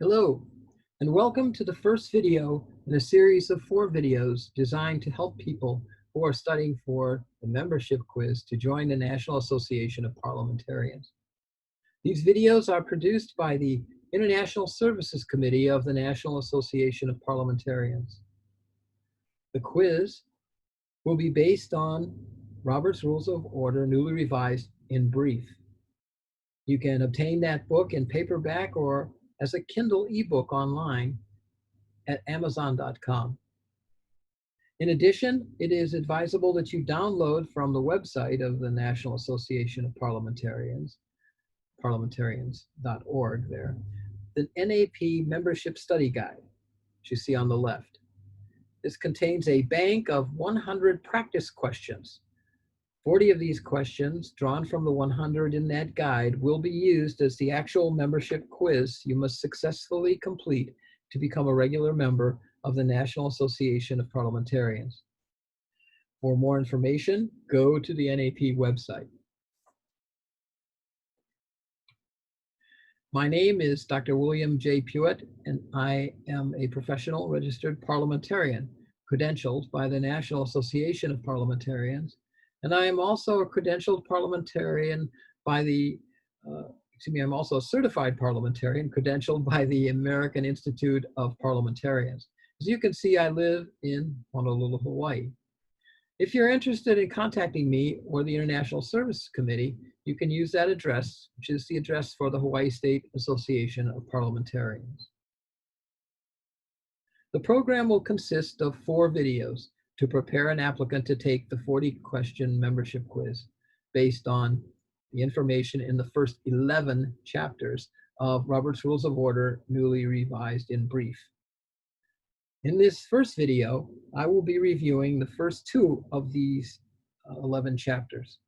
Hello, and welcome to the first video in a series of 4 videos designed to help people who are studying for the membership quiz to join the National Association of Parliamentarians. These videos are produced by the International Services Committee of the National Association of Parliamentarians. The quiz will be based on Robert's Rules of Order, newly revised in brief. You can obtain that book in paperback or as a Kindle ebook online at Amazon.com. In addition, it is advisable that you download from the website of the National Association of Parliamentarians, parliamentarians.org there, the NAP Membership Study Guide, which you see on the left. This contains a bank of 100 practice questions. 40 of these questions, drawn from the 100 in that guide, will be used as the actual membership quiz you must successfully complete to become a regular member of the National Association of Parliamentarians. For more information, go to the NAP website. My name is Dr. William J. Puett, and I am a professional registered parliamentarian, credentialed by the National Association of Parliamentarians. And I am also a credentialed parliamentarian by the, I'm also a certified parliamentarian credentialed by the American Institute of Parliamentarians. As you can see, I live in Honolulu, Hawaii. If you're interested in contacting me or the International Services Committee, you can use that address, which is the address for the Hawaii State Association of Parliamentarians. The program will consist of 4 videos to prepare an applicant to take the 40-question membership quiz based on the information in the first 11 chapters of Robert's Rules of Order, newly revised in brief. In this first video, I will be reviewing the first 2 of these 11 chapters.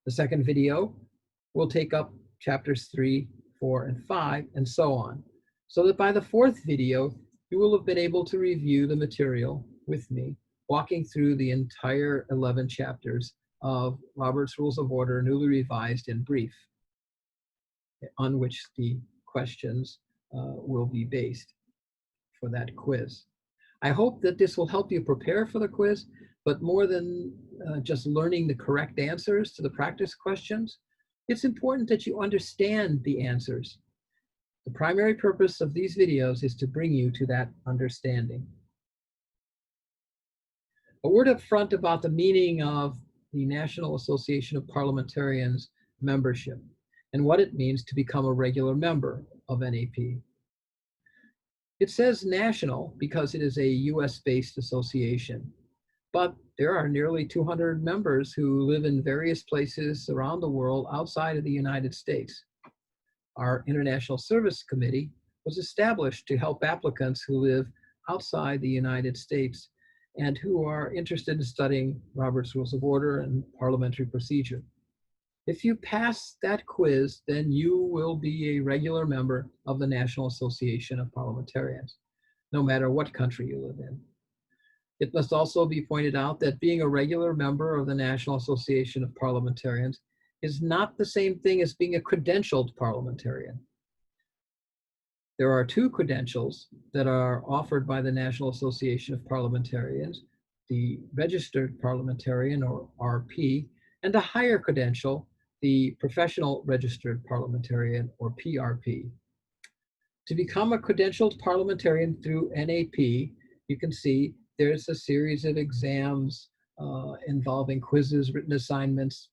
The second video will take up chapters 3, 4, and 5, and so on, so that by the 4th video, you will have been able to review the material with me, walking through the entire 11 chapters of Robert's Rules of Order, newly revised in brief, on which the questions will be based for that quiz. I hope that this will help you prepare for the quiz, but more than just learning the correct answers to the practice questions, it's important that you understand the answers. The primary purpose of these videos is to bring you to that understanding. A word up front about the meaning of the National Association of Parliamentarians membership and what it means to become a regular member of NAP. It says national because it is a US-based association, but there are nearly 200 members who live in various places around the world outside of the United States. Our International Service Committee was established to help applicants who live outside the United States and who are interested in studying Robert's Rules of Order and parliamentary procedure. If you pass that quiz, then you will be a regular member of the National Association of Parliamentarians, no matter what country you live in. It must also be pointed out that being a regular member of the National Association of Parliamentarians is not the same thing as being a credentialed parliamentarian. There are 2 credentials that are offered by the National Association of Parliamentarians, the Registered Parliamentarian, or RP, and a higher credential, the Professional Registered Parliamentarian, or PRP. To become a credentialed parliamentarian through NAP, you can see there's a series of exams involving quizzes, written assignments,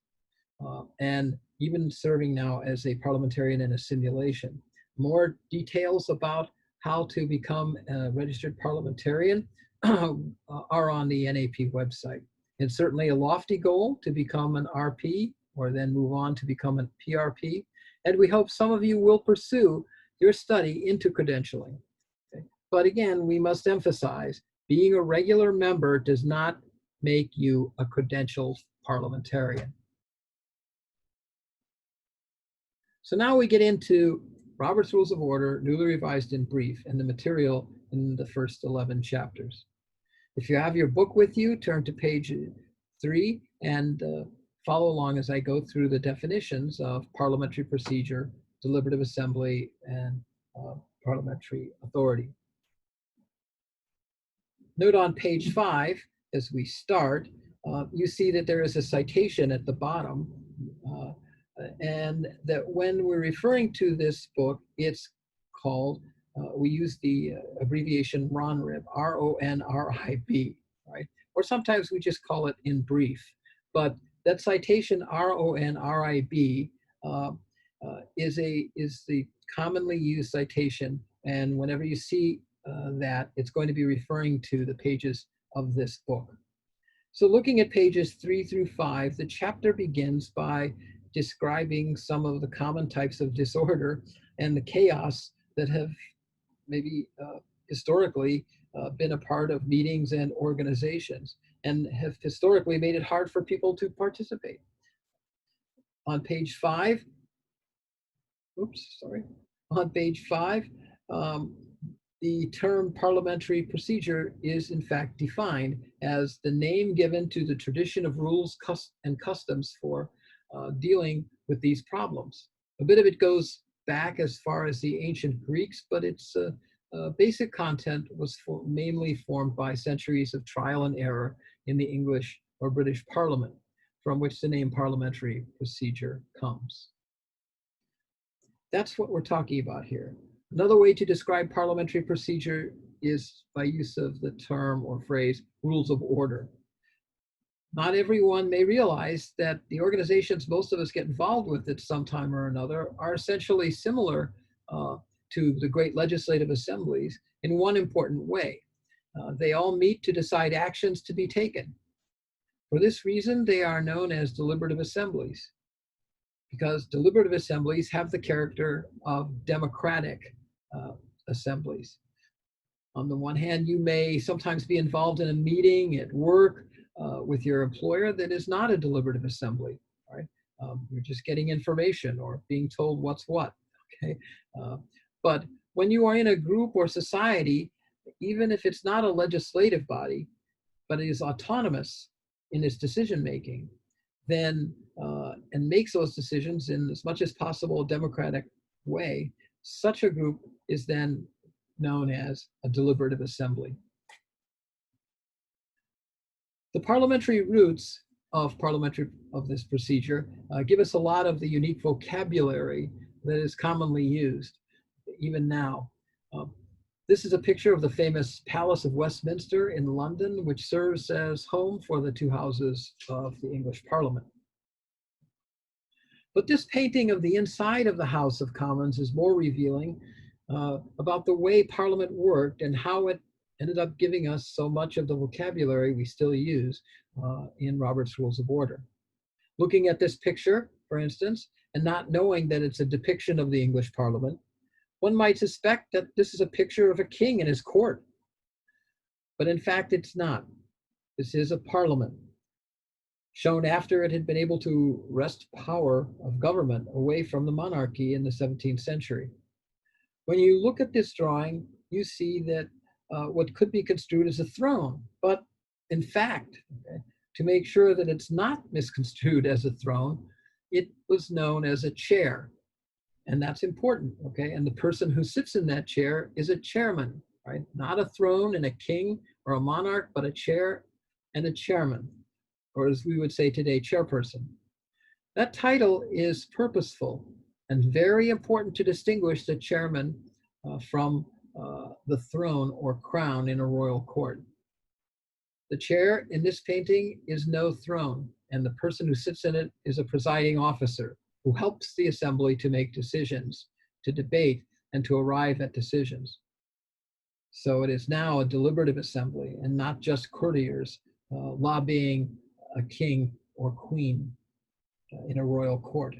and even serving now as a parliamentarian in a simulation. More details about how to become a registered parliamentarian are on the NAP website. It's certainly a lofty goal to become an RP or then move on to become a PRP. And we hope some of you will pursue your study into credentialing. Okay? But again, we must emphasize, being a regular member does not make you a credentialed parliamentarian. So now we get into Robert's Rules of Order, newly revised in brief, and the material in the first 11 chapters. If you have your book with you, turn to page 3 and follow along as I go through the definitions of parliamentary procedure, deliberative assembly, and parliamentary authority. Note on page 5, as we start, you see that there is a citation at the bottom, and that when we're referring to this book, it's called, we use the abbreviation RONRIB, RONRIB, right? Or sometimes we just call it in brief. But that citation, RONRIB, is the commonly used citation, and whenever you see that, it's going to be referring to the pages of this book. So looking at pages 3 through 5, the chapter begins by describing some of the common types of disorder and the chaos that have maybe historically been a part of meetings and organizations, and have historically made it hard for people to participate. On page 5, on page 5, the term parliamentary procedure is in fact defined as the name given to the tradition of rules and customs for dealing with these problems. A bit of it goes back as far as the ancient Greeks, but its basic content was mainly formed by centuries of trial and error in the English or British Parliament, from which the name parliamentary procedure comes. That's what we're talking about here. Another way to describe parliamentary procedure is by use of the term or phrase rules of order. Not everyone may realize that the organizations most of us get involved with at some time or another are essentially similar to the great legislative assemblies in one important way. They all meet to decide actions to be taken. For this reason, they are known as deliberative assemblies, because deliberative assemblies have the character of democratic assemblies. On the one hand, you may sometimes be involved in a meeting at work with your employer that is not a deliberative assembly, right? You're just getting information or being told what's what, okay? But when you are in a group or society, even if it's not a legislative body, but it is autonomous in its decision making, then and makes those decisions in as much as possible a democratic way, such a group is then known as a deliberative assembly. The parliamentary roots of this procedure give us a lot of the unique vocabulary that is commonly used even now. This is a picture of the famous Palace of Westminster in London, which serves as home for the two houses of the English Parliament. But this painting of the inside of the House of Commons is more revealing about the way Parliament worked and how it ended up giving us so much of the vocabulary we still use in Robert's Rules of Order. Looking at this picture, for instance, and not knowing that it's a depiction of the English Parliament, one might suspect that this is a picture of a king and his court. But in fact, it's not. This is a parliament, shown after it had been able to wrest power of government away from the monarchy in the 17th century. When you look at this drawing, you see that what could be construed as a throne, but in fact, to make sure that it's not misconstrued as a throne, it was known as a chair. And that's important, okay? And the person who sits in that chair is a chairman, right? Not a throne and a king or a monarch, but a chair and a chairman, or as we would say today, chairperson. That title is purposeful and very important to distinguish the chairman from the throne or crown in a royal court. The chair in this painting is no throne, and the person who sits in it is a presiding officer who helps the assembly to make decisions, to debate, and to arrive at decisions. So it is now a deliberative assembly and not just courtiers lobbying a king or queen in a royal court.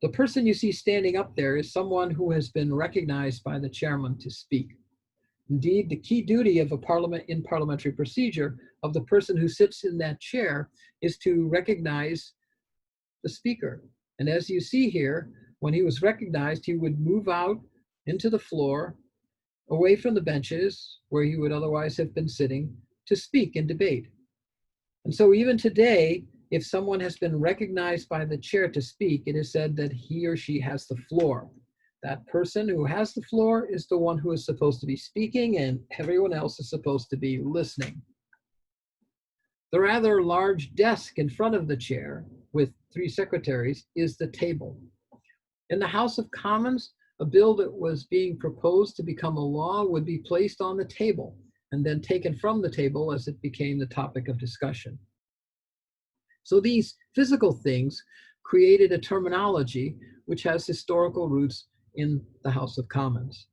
The person you see standing up there is someone who has been recognized by the chairman to speak. Indeed, the key duty of a parliamentary procedure of the person who sits in that chair is to recognize the speaker. And as you see here, when he was recognized, he would move out into the floor, away from the benches where he would otherwise have been sitting, to speak and debate. And so even today, if someone has been recognized by the chair to speak, it is said that he or she has the floor. That person who has the floor is the one who is supposed to be speaking, and everyone else is supposed to be listening. The rather large desk in front of the chair with 3 secretaries is the table. In the House of Commons, a bill that was being proposed to become a law would be placed on the table and then taken from the table as it became the topic of discussion. So these physical things created a terminology which has historical roots in the House of Commons.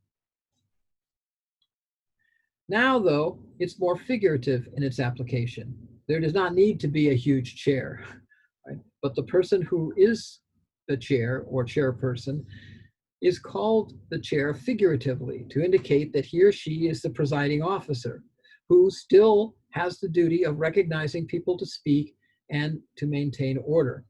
Now, though, it's more figurative in its application. There does not need to be a huge chair, right? But the person who is the chair or chairperson is called the chair figuratively to indicate that he or she is the presiding officer who still has the duty of recognizing people to speak and to maintain order.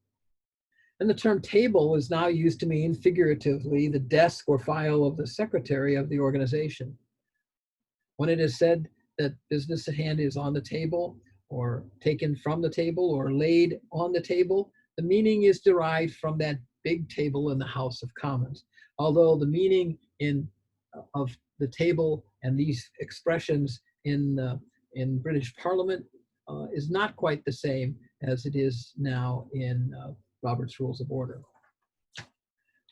And the term table is now used to mean figuratively the desk or file of the secretary of the organization. When it is said that business at hand is on the table or taken from the table or laid on the table, the meaning is derived from that big table in the House of Commons. Although the meaning of the table and these expressions in British Parliament is not quite the same as it is now in Robert's Rules of Order.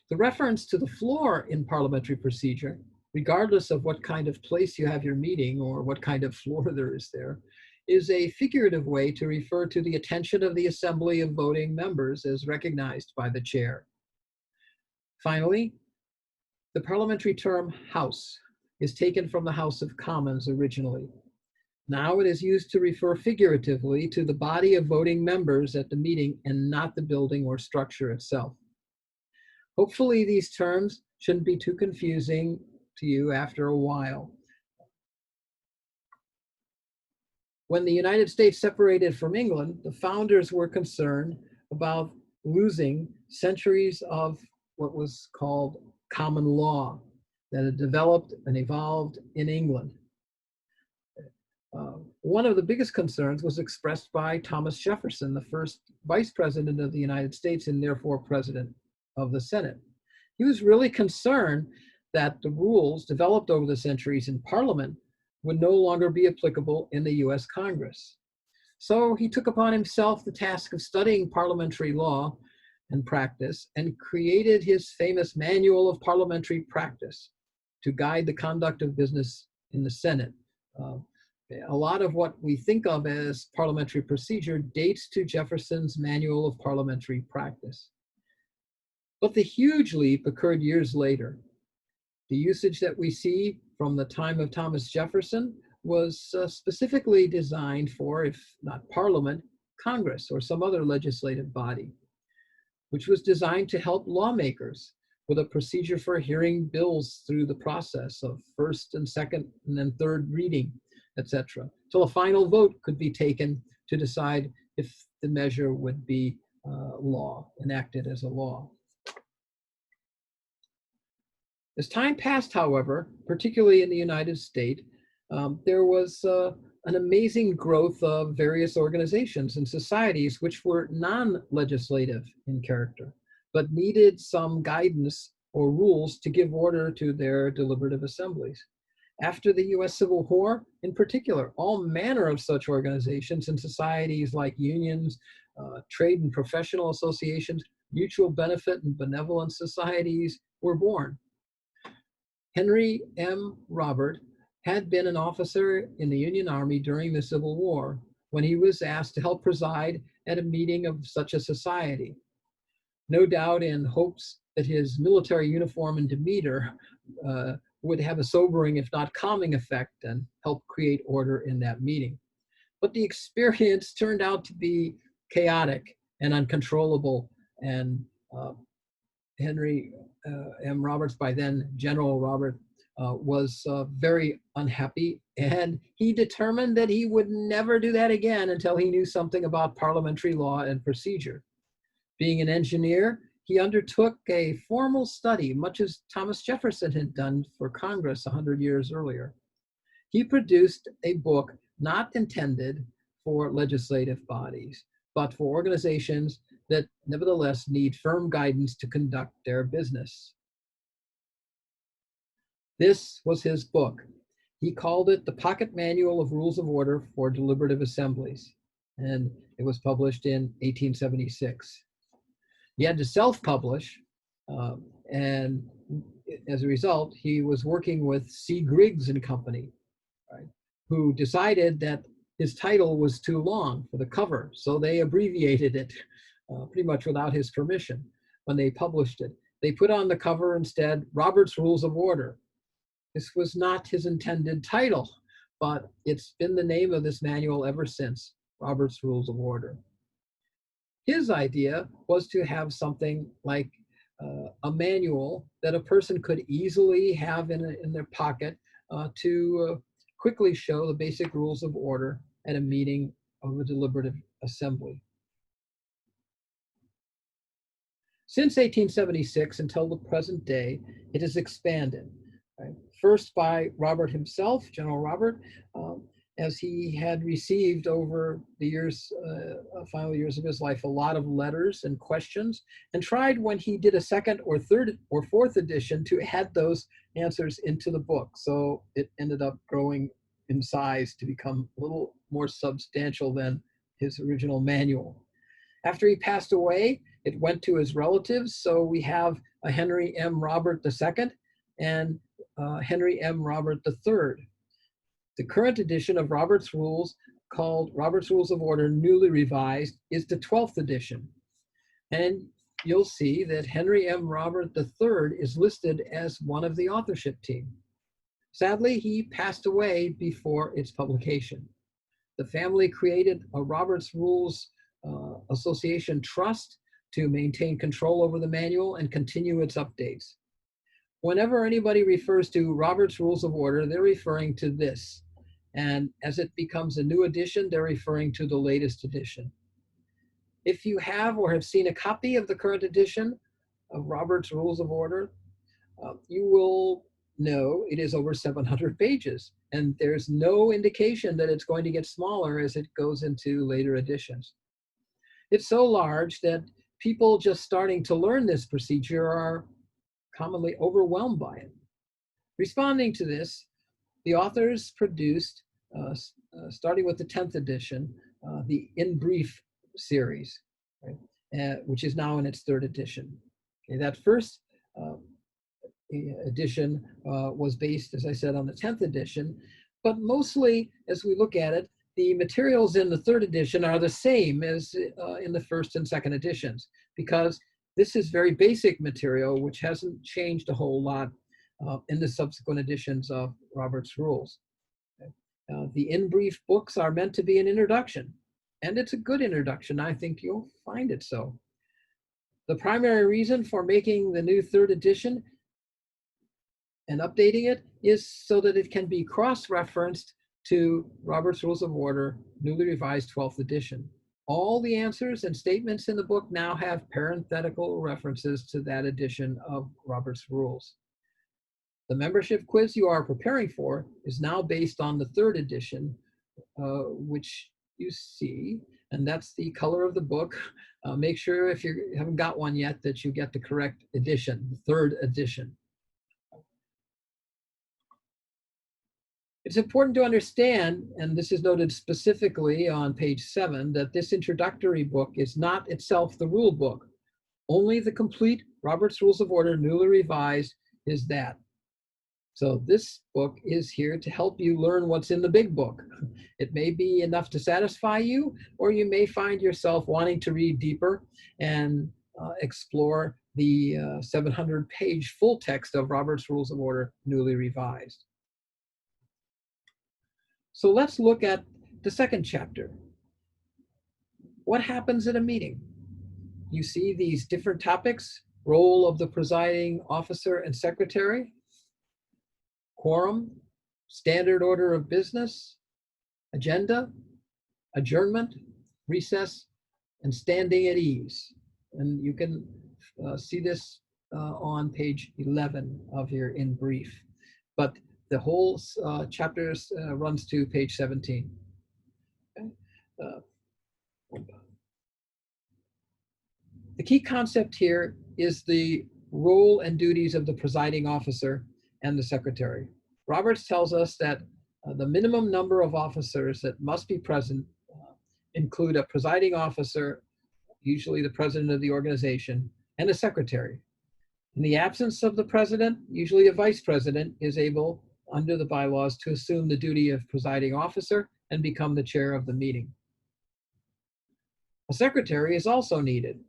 The reference to the floor in parliamentary procedure, regardless of what kind of place you have your meeting or what kind of floor there, is a figurative way to refer to the attention of the assembly of voting members as recognized by the chair. Finally, the parliamentary term House is taken from the House of Commons originally. Now it is used to refer figuratively to the body of voting members at the meeting and not the building or structure itself. Hopefully these terms shouldn't be too confusing to you after a while. When the United States separated from England, the founders were concerned about losing centuries of what was called common law that had developed and evolved in England. One of the biggest concerns was expressed by Thomas Jefferson, the first vice president of the United States and therefore president of the Senate. He was really concerned that the rules developed over the centuries in Parliament would no longer be applicable in the US Congress. So he took upon himself the task of studying parliamentary law and practice and created his famous Manual of Parliamentary Practice to guide the conduct of business in the Senate. A lot of what we think of as parliamentary procedure dates to Jefferson's Manual of Parliamentary Practice. But the huge leap occurred years later. The usage that we see from the time of Thomas Jefferson was specifically designed for, if not Parliament, Congress or some other legislative body, which was designed to help lawmakers with a procedure for hearing bills through the process of first and second and then third reading, etc., till a final vote could be taken to decide if the measure would be enacted as a law. As time passed, however, particularly in the United States, there was an amazing growth of various organizations and societies which were non-legislative in character, but needed some guidance or rules to give order to their deliberative assemblies. After the US Civil War, in particular, all manner of such organizations and societies like unions, trade and professional associations, mutual benefit and benevolent societies were born. Henry M. Robert had been an officer in the Union Army during the Civil War when he was asked to help preside at a meeting of such a society. No doubt in hopes that his military uniform and demeanor would have a sobering, if not calming effect and help create order in that meeting. But the experience turned out to be chaotic and uncontrollable, and Henry M. Roberts, by then General Robert, was very unhappy, and he determined that he would never do that again until he knew something about parliamentary law and procedure. Being an engineer, he undertook a formal study, much as Thomas Jefferson had done for Congress 100 years earlier. He produced a book not intended for legislative bodies, but for organizations that nevertheless need firm guidance to conduct their business. This was his book. He called it The Pocket Manual of Rules of Order for Deliberative Assemblies, and it was published in 1876. He had to self-publish, and as a result, he was working with C. Griggs and Company, right, who decided that his title was too long for the cover, so they abbreviated it pretty much without his permission when they published it. They put on the cover instead, Robert's Rules of Order. This was not his intended title, but it's been the name of this manual ever since, Robert's Rules of Order. His idea was to have something like a manual that a person could easily have in their pocket to quickly show the basic rules of order at a meeting of a deliberative assembly. Since 1876 until the present day, it has expanded. Right? First by Robert himself, General Robert, as he had received over the years, final years of his life, a lot of letters and questions, and tried when he did a second or third or fourth edition to add those answers into the book. So it ended up growing in size to become a little more substantial than his original manual. After he passed away, it went to his relatives. So we have a Henry M. Robert II and Henry M. Robert III. The current edition of Robert's Rules, called Robert's Rules of Order Newly Revised, is the 12th edition. And you'll see that Henry M. Robert III is listed as one of the authorship team. Sadly, he passed away before its publication. The family created a Robert's Rules Association Trust to maintain control over the manual and continue its updates. Whenever anybody refers to Robert's Rules of Order, they're referring to this. And as it becomes a new edition, they're referring to the latest edition. If you have or have seen a copy of the current edition of Robert's Rules of Order, you will know it is over 700 pages. And there's no indication that it's going to get smaller as it goes into later editions. It's so large that people just starting to learn this procedure are commonly overwhelmed by it. Responding to this, the authors produced, starting with the 10th edition, the In Brief series, right, which is now in its 3rd edition. Okay, that first edition was based, as I said, on the 10th edition, but mostly, as we look at it, the materials in the 3rd edition are the same as in the 1st and 2nd editions, because this is very basic material, which hasn't changed a whole lot in the subsequent editions of Robert's Rules. The In Brief books are meant to be an introduction, and it's a good introduction. I think you'll find it so. The primary reason for making the new 3rd edition and updating it is so that it can be cross-referenced to Robert's Rules of Order, newly revised 12th edition. All the answers and statements in the book now have parenthetical references to that edition of Robert's Rules. The membership quiz you are preparing for is now based on the 3rd edition, which you see, and that's the color of the book. Make sure if you haven't got one yet that you get the correct edition, the 3rd edition. It's important to understand, and this is noted specifically on page 7, that this introductory book is not itself the rule book. Only the complete Robert's Rules of Order, newly revised, is that. So this book is here to help you learn what's in the big book. It may be enough to satisfy you, or you may find yourself wanting to read deeper and explore the 700-page full text of Robert's Rules of Order, newly revised. So let's look at the 2nd chapter. What happens at a meeting? You see these different topics: role of the presiding officer and secretary, quorum, standard order of business, agenda, adjournment, recess, and standing at ease. And you can see this on page 11 of your In Brief. But the whole chapter runs to page 17. Okay. The key concept here is the role and duties of the presiding officer and the secretary. Roberts tells us that the minimum number of officers that must be present include a presiding officer, usually the president of the organization, and a secretary. In the absence of the president, usually a vice president is able, under the bylaws, to assume the duty of presiding officer and become the chair of the meeting. A secretary is also needed.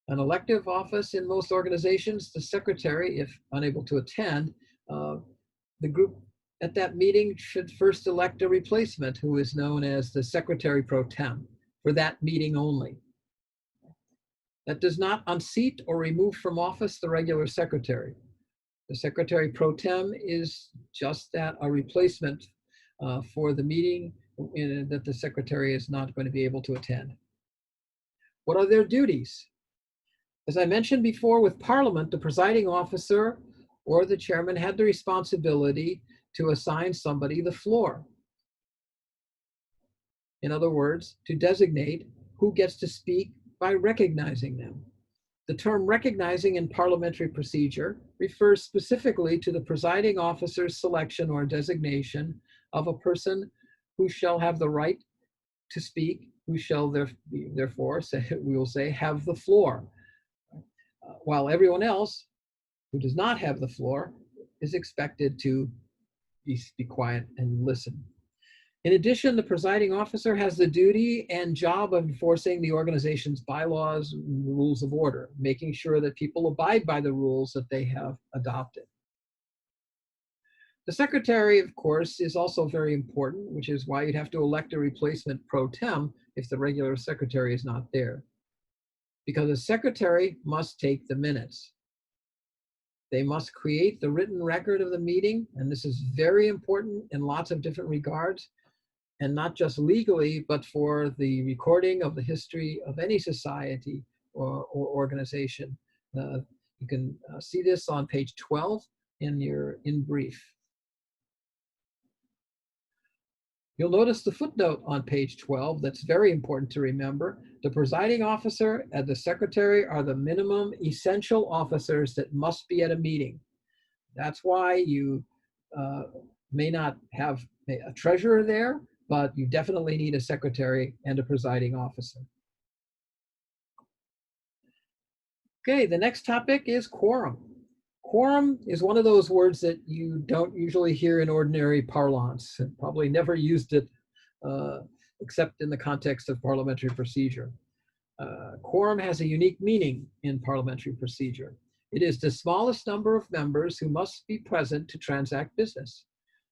An elective office in most organizations, the secretary, if unable to attend, the group at that meeting should first elect a replacement who is known as the secretary pro tem for that meeting only. That does not unseat or remove from office the regular secretary. The secretary pro tem is just that, a replacement for the meeting that the secretary is not going to be able to attend. What are their duties? As I mentioned before, with Parliament, the presiding officer or the chairman had the responsibility to assign somebody the floor. In other words, to designate who gets to speak by recognizing them. The term recognizing in parliamentary procedure refers specifically to the presiding officer's selection or designation of a person who shall have the right to speak, who shall therefore, we will say, have the floor, while everyone else who does not have the floor is expected to be quiet and listen. In addition, the presiding officer has the duty and job of enforcing the organization's bylaws and rules of order, making sure that people abide by the rules that they have adopted. The secretary, of course, is also very important, which is why you'd have to elect a replacement pro tem if the regular secretary is not there. Because the secretary must take the minutes. They must create the written record of the meeting, and this is very important in lots of different regards, and not just legally, but for the recording of the history of any society or organization. You can see this on page 12 in brief. You'll notice the footnote on page 12 that's very important to remember. The presiding officer and the secretary are the minimum essential officers that must be at a meeting. That's why you may not have a treasurer there, but you definitely need a secretary and a presiding officer. Okay, the next topic is quorum. Quorum is one of those words that you don't usually hear in ordinary parlance, and probably never used it except in the context of parliamentary procedure. Quorum has a unique meaning in parliamentary procedure. It is the smallest number of members who must be present to transact business.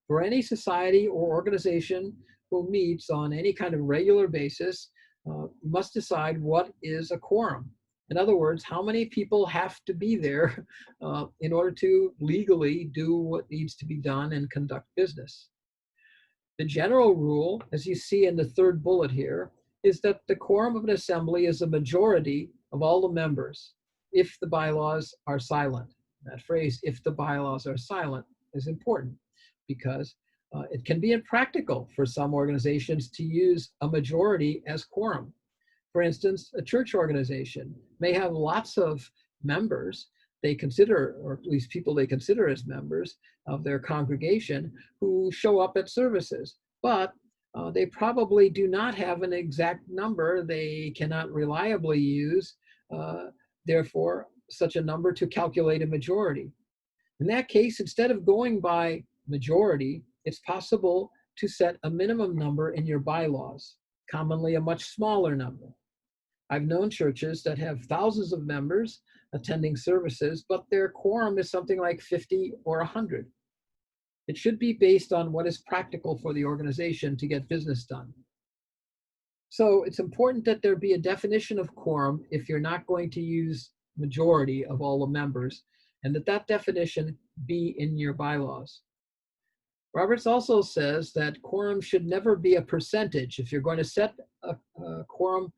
For any society or organization who meets on any kind of regular basis, must decide what is a quorum. In other words, how many people have to be there in order to legally do what needs to be done and conduct business. The general rule, as you see in the third bullet here, is that the quorum of an assembly is a majority of all the members if the bylaws are silent. That phrase, if the bylaws are silent, is important because it can be impractical for some organizations to use a majority as quorum. For instance, a church organization may have lots of members they consider, or at least people they consider as members of their congregation who show up at services, but they probably do not have an exact number they cannot reliably use, therefore, such a number to calculate a majority. In that case, instead of going by majority, it's possible to set a minimum number in your bylaws, commonly a much smaller number. I've known churches that have thousands of members attending services, but their quorum is something like 50 or 100. It should be based on what is practical for the organization to get business done. So it's important that there be a definition of quorum if you're not going to use majority of all the members, and that definition be in your bylaws. Roberts also says that quorum should never be a percentage. If you're going to set a quorum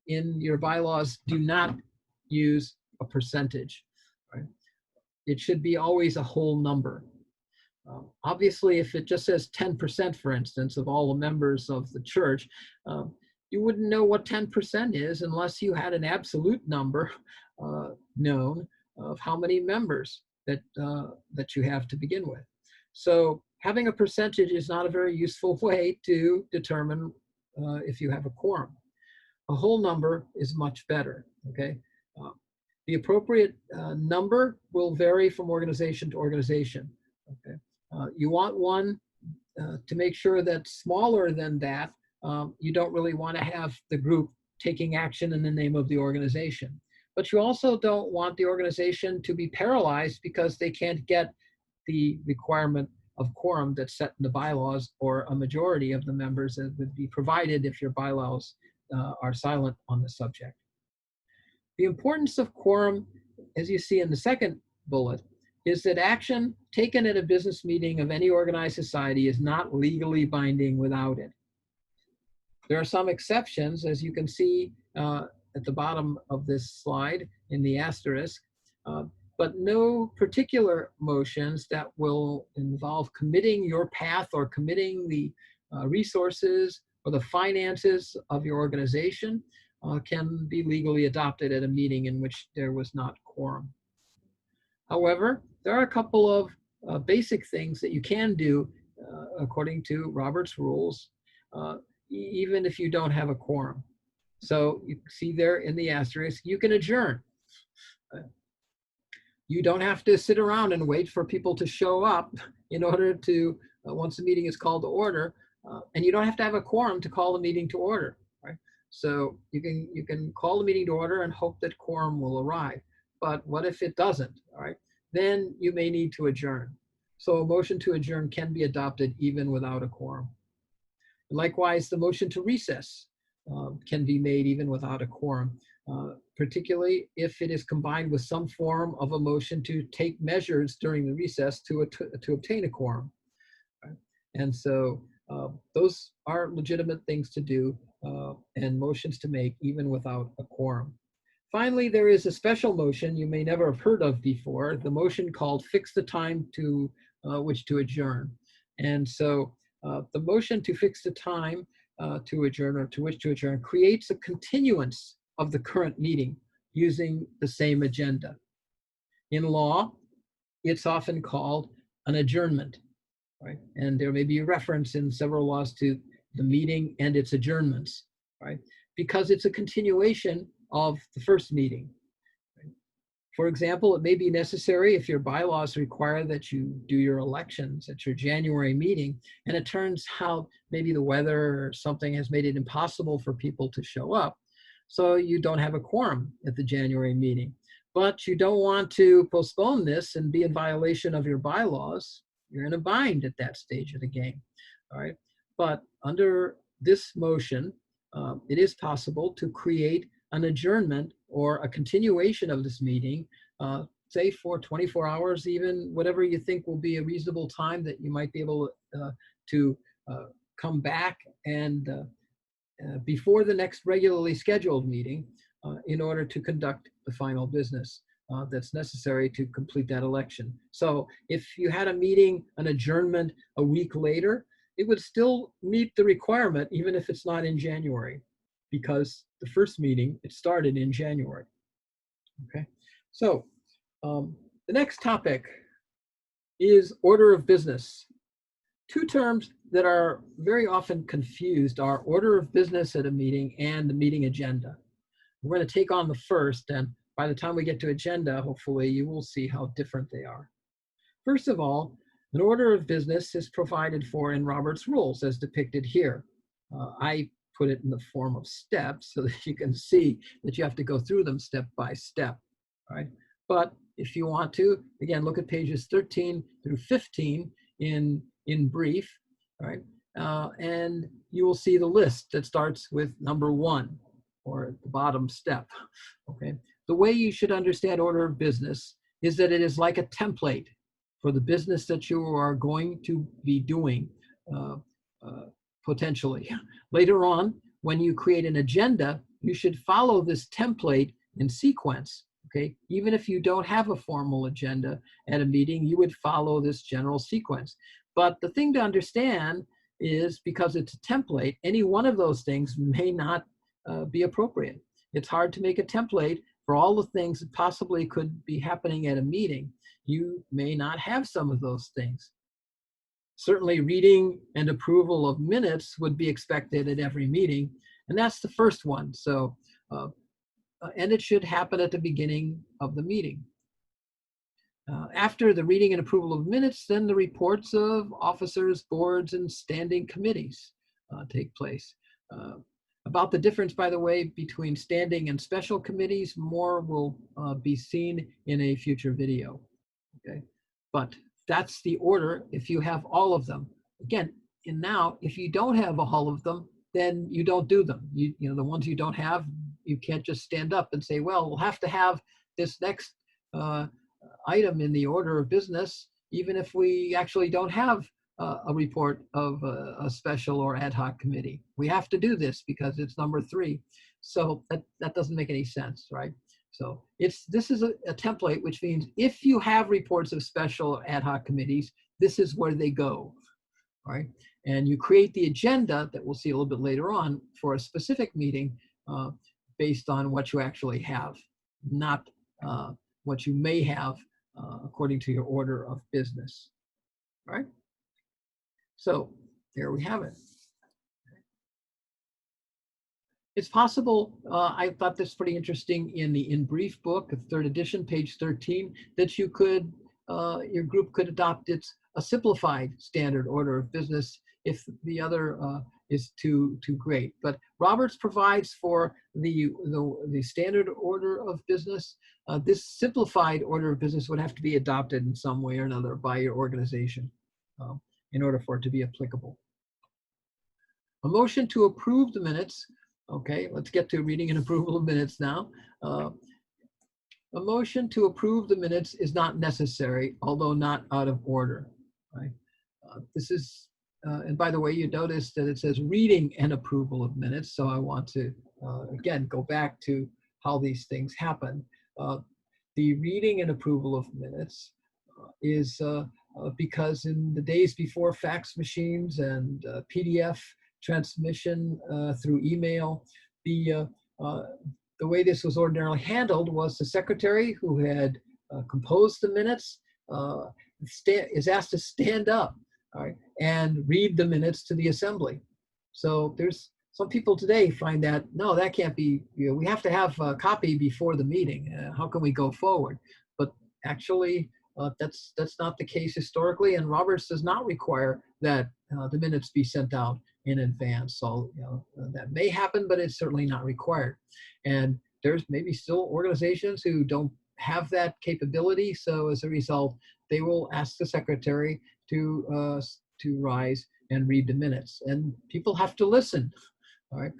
in your bylaws, do not use a percentage. Right? It should be always a whole number. Obviously, if it just says 10%, for instance, of all the members of the church, you wouldn't know what 10% is unless you had an absolute number known of how many members that you have to begin with. So having a percentage is not a very useful way to determine if you have a quorum. A whole number is much better, okay? The appropriate number will vary from organization to organization, okay? You want one to make sure that smaller than that, you don't really want to have the group taking action in the name of the organization. But you also don't want the organization to be paralyzed because they can't get the requirement of quorum that's set in the bylaws, or a majority of the members that would be provided if your bylaws are silent on the subject. The importance of quorum, as you see in the second bullet, is that action taken at a business meeting of any organized society is not legally binding without it. There are some exceptions, as you can see at the bottom of this slide in the asterisk, but no particular motions that will involve committing your path or committing the resources or the finances of your organization can be legally adopted at a meeting in which there was not quorum. However, there are a couple of basic things that you can do according to Robert's rules, even if you don't have a quorum. So you see there in the asterisk, you can adjourn. You don't have to sit around and wait for people to show up in order to, once the meeting is called to order, and you don't have to have a quorum to call the meeting to order, right? So you can call the meeting to order and hope that quorum will arrive. But what if it doesn't, all right? Then you may need to adjourn. So a motion to adjourn can be adopted even without a quorum. Likewise, the motion to recess can be made even without a quorum, particularly if it is combined with some form of a motion to take measures during the recess to obtain a quorum. Right? And so those are legitimate things to do and motions to make even without a quorum. Finally, there is a special motion you may never have heard of before, the motion called fix the time to which to adjourn. And so the motion to fix the time to adjourn or to which to adjourn creates a continuance of the current meeting using the same agenda. In law, it's often called an adjournment, right? And there may be a reference in several laws to the meeting and its adjournments, right? Because it's a continuation of the first meeting. Right? For example, it may be necessary if your bylaws require that you do your elections at your January meeting, and it turns out maybe the weather or something has made it impossible for people to show up. So you don't have a quorum at the January meeting. But you don't want to postpone this and be in violation of your bylaws. You're in a bind at that stage of the game, all right? But under this motion, it is possible to create an adjournment or a continuation of this meeting, say for 24 hours, even whatever you think will be a reasonable time that you might be able to come back and before the next regularly scheduled meeting in order to conduct the final business that's necessary to complete that election. So if you had a meeting, an adjournment a week later, it would still meet the requirement even if it's not in January, because the first meeting, it started in January. Okay, so the next topic is order of business. Two terms that are very often confused are order of business at a meeting and the meeting agenda. We're going to take on the first, and by the time we get to agenda, hopefully you will see how different they are. First of all, an order of business is provided for in Robert's rules as depicted here. I put it in the form of steps so that you can see that you have to go through them step by step, right? But if you want to, again, look at pages 13 through 15 in brief, right? And you will see the list that starts with number 1 or the bottom step, okay? The way you should understand order of business is that it is like a template for the business that you are going to be doing potentially. Later on, when you create an agenda, you should follow this template in sequence, okay? Even if you don't have a formal agenda at a meeting, you would follow this general sequence. But the thing to understand is, because it's a template, any one of those things may not be appropriate. It's hard to make a template for all the things that possibly could be happening at a meeting, you may not have some of those things. Certainly reading and approval of minutes would be expected at every meeting, and that's the first one. So, and it should happen at the beginning of the meeting. After the reading and approval of minutes, then the reports of officers, boards, and standing committees take place. About the difference, by the way, between standing and special committees, more will be seen in a future video. Okay, but that's the order if you have all of them. Again, and now, if you don't have all of them, then you don't do them. You know, the ones you don't have, you can't just stand up and say, well, we'll have to have this next item in the order of business, even if we actually don't have a report of a special or ad hoc committee. We have to do this because it's number 3. So that doesn't make any sense, right? So this is a template, which means if you have reports of special or ad hoc committees, this is where they go, right? And you create the agenda that we'll see a little bit later on for a specific meeting based on what you actually have, not what you may have according to your order of business, right? So there we have it. It's possible, I thought this pretty interesting in the In Brief book, 3rd edition, page 13, that you could, your group could adopt a simplified standard order of business if the other is too great. But Roberts provides for the standard order of business. This simplified order of business would have to be adopted in some way or another by your organization in order for it to be applicable. A motion to approve the minutes. Okay, let's get to reading and approval of minutes now. A motion to approve the minutes is not necessary, although not out of order. Right? This is, and by the way, you notice that it says reading and approval of minutes. So I want to, again, go back to how these things happen. The reading and approval of minutes is because in the days before fax machines and PDF transmission through email, the way this was ordinarily handled was the secretary who had composed the minutes is asked to stand up, all right, and read the minutes to the assembly. So there's some people today find that, no, that can't be, we have to have a copy before the meeting. How can we go forward? But actually, that's not the case historically, and Roberts does not require that the minutes be sent out in advance. So that may happen, but it's certainly not required. And there's maybe still organizations who don't have that capability. So as a result, they will ask the secretary to rise and read the minutes, and people have to listen. All right,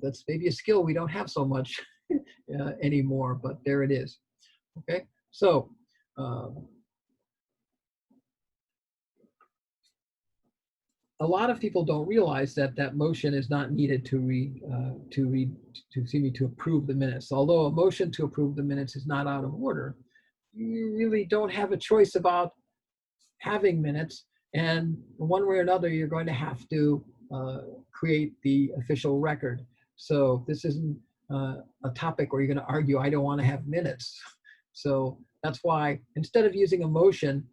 that's maybe a skill we don't have so much anymore, but there it is. Okay, so. A lot of people don't realize that motion is not needed to approve the minutes. Although a motion to approve the minutes is not out of order, you really don't have a choice about having minutes, and one way or another, you're going to have to create the official record. So this isn't a topic where you're going to argue, I don't want to have minutes. So that's why instead of using a motion,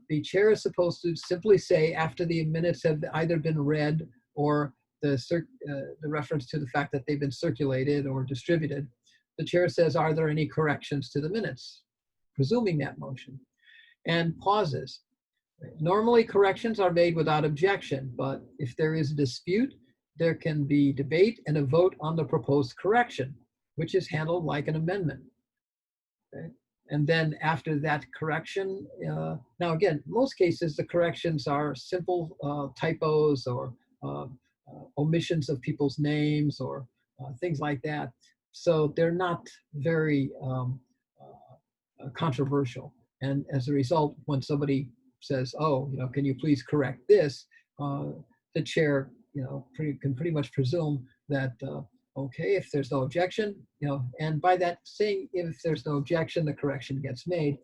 the chair is supposed to simply say, after the minutes have either been read or the reference to the fact that they've been circulated or distributed, the chair says, are there any corrections to the minutes? Presuming that motion. And pauses. Normally corrections are made without objection, but if there is a dispute, there can be debate and a vote on the proposed correction, which is handled like an amendment. Okay? And then after that correction, now again, most cases, the corrections are simple typos or omissions of people's names or things like that. So they're not very controversial. And as a result, when somebody says, oh, can you please correct this? The chair, can pretty much presume that, okay, if there's no objection, and by that saying, if there's no objection, the correction gets made.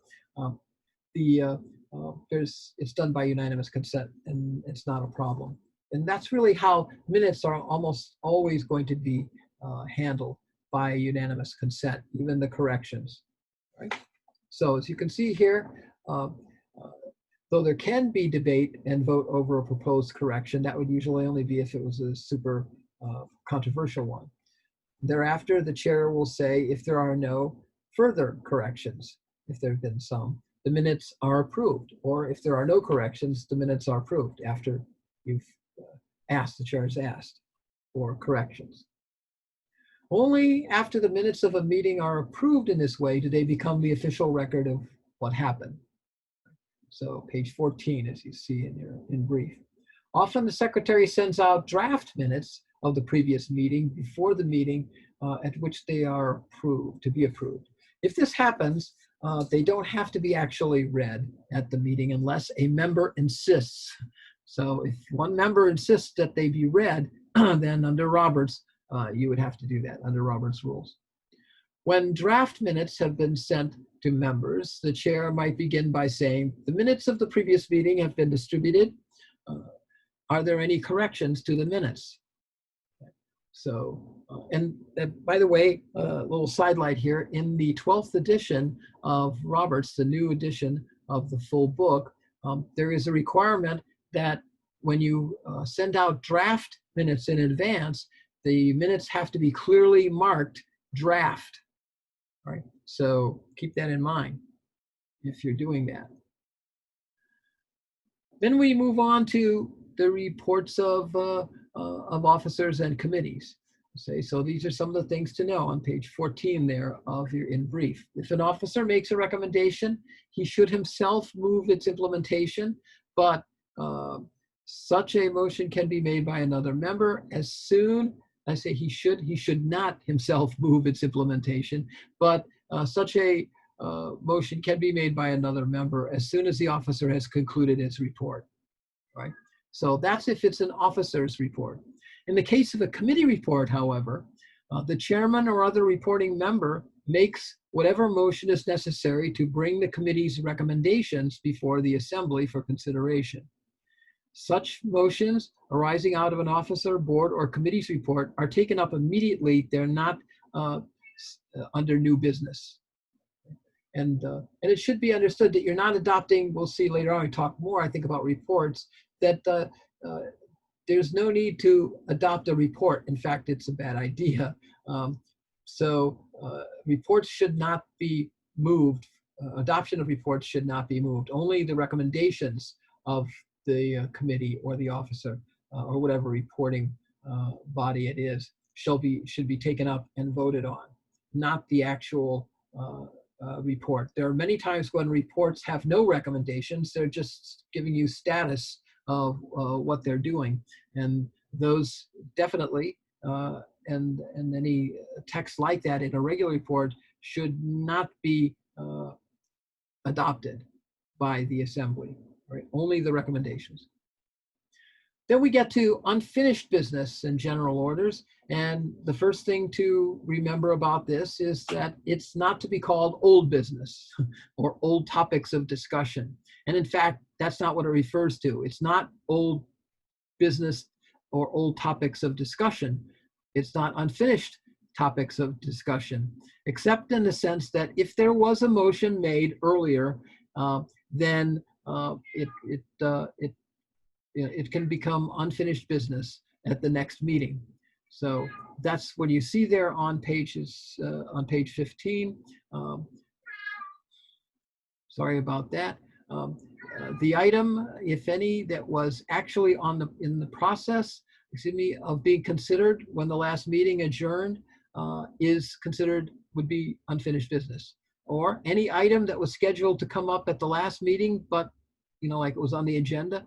It's done by unanimous consent, and it's not a problem. And that's really how minutes are almost always going to be handled. by unanimous consent, even the corrections. Right? So as you can see here, though there can be debate and vote over a proposed correction, that would usually only be if it was a super controversial one. Thereafter, the chair will say if there are no further corrections, if there have been some, the minutes are approved. Or if there are no corrections, the minutes are approved after you've asked, the chair has asked for corrections. Only after the minutes of a meeting are approved in this way do they become the official record of what happened. So page 14, as you see in brief. Often the secretary sends out draft minutes of the previous meeting before the meeting at which they are approved, to be approved. If this happens, they don't have to be actually read at the meeting unless a member insists. So if one member insists that they be read, then under Roberts, you would have to do that under Roberts rules. When draft minutes have been sent to members, the chair might begin by saying, the minutes of the previous meeting have been distributed. Are there any corrections to the minutes? So, and by the way, a little sidelight here, in the 12th edition of Roberts, the new edition of the full book, there is a requirement that when you send out draft minutes in advance, the minutes have to be clearly marked draft. All right, so keep that in mind if you're doing that. Then we move on to the reports of officers and committees. So these are some of the things to know on page 14 there of your in brief. If an officer makes a recommendation, he should himself move its implementation, but such a motion can be made by another member as soon, I say he should not himself move its implementation, but such a motion can be made by another member as soon as the officer has concluded his report, right? So that's if it's an officer's report. In the case of a committee report, however, the chairman or other reporting member makes whatever motion is necessary to bring the committee's recommendations before the assembly for consideration. Such motions arising out of an officer, board, or committee's report are taken up immediately. They're not under new business. And it should be understood that you're not adopting, we'll see later on, we talk more, I think, about reports, that there's no need to adopt a report. In fact, it's a bad idea. Reports should not be moved. Adoption of reports should not be moved. Only the recommendations of the committee or the officer or whatever reporting body it is should be taken up and voted on, not the actual report. There are many times when reports have no recommendations. They're just giving you status of what they're doing, and those definitely and any text like that in a regular report should not be adopted by the assembly, right? Only the recommendations. Then we get to unfinished business and general orders. And the first thing to remember about this is that it's not to be called old business or old topics of discussion. And in fact, that's not what it refers to. It's not old business or old topics of discussion. It's not unfinished topics of discussion, except in the sense that if there was a motion made earlier, then it can become unfinished business at the next meeting. So that's what you see there on page 15. Sorry about that. The item, if any, that was actually in the process, of being considered when the last meeting adjourned would be unfinished business. Or any item that was scheduled to come up at the last meeting, but like it was on the agenda,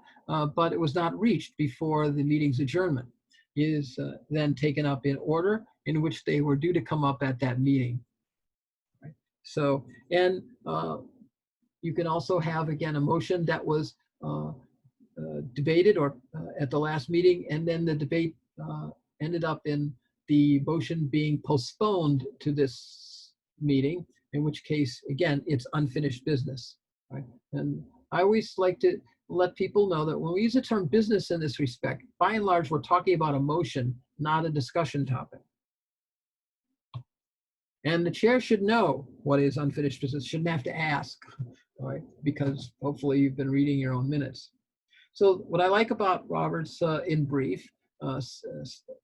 but it was not reached before the meeting's adjournment, is then taken up in order in which they were due to come up at that meeting. Right? So, and you can also have, again, a motion that was debated or at the last meeting, and then the debate ended up in the motion being postponed to this meeting, in which case, again, it's unfinished business. Right? And I always like to let people know that when we use the term business in this respect, by and large, we're talking about a motion, not a discussion topic. And the chair should know what is unfinished business, shouldn't have to ask, all right, because hopefully you've been reading your own minutes. So what I like about Robert's in brief